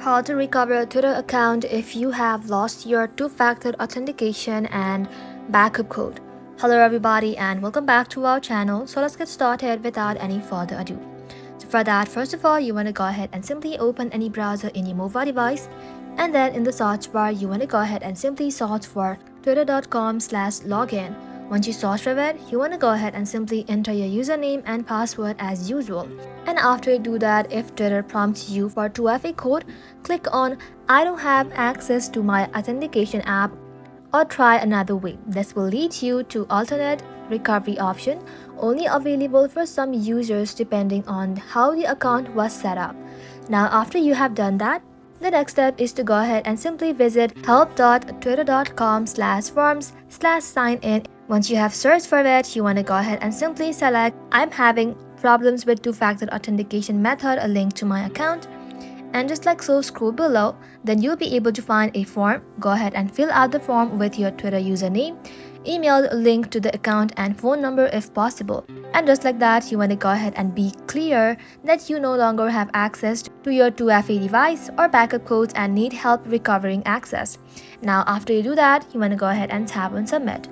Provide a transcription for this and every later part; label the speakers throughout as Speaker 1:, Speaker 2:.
Speaker 1: How to recover a Twitter account if you have lost your two-factor authentication and backup code. Hello everybody and welcome back to our channel. So let's get started without any further ado. So for that, first of all, you want to go ahead and simply open any browser in your mobile device, and then in the search bar you want to go ahead and simply search for twitter.com/login. Once you search for it, you want to go ahead and simply enter your username and password as usual. And after you do that, if Twitter prompts you for 2FA code, click on I don't have access to my authentication app, or try another way. This will lead you to alternate recovery option only available for some users depending on how the account was set up. Now after you have done that, the next step is to go ahead and simply visit help.twitter.com/forms/sign-in. Once you have searched for it, you want to go ahead and simply select I'm having problems with two-factor authentication method, a link to my account. And just like so, scroll below, then you'll be able to find a form. Go ahead and fill out the form with your Twitter username, email, link to the account, and phone number if possible. And just like that, you want to go ahead and be clear that you no longer have access to your 2FA device or backup codes and need help recovering access. Now after you do that, you want to go ahead and tap on submit.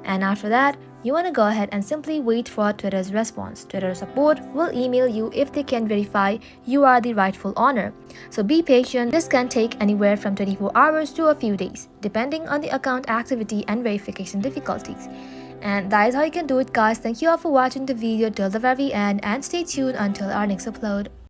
Speaker 1: And after that, you want to go ahead and simply wait for Twitter's response. Twitter support will email you if they can verify you are the rightful owner. So be patient. This can take anywhere from 24 hours to a few days, depending on the account activity and verification difficulties. And that is how you can do it, guys. Thank you all for watching the video till the very end, and stay tuned until our next upload.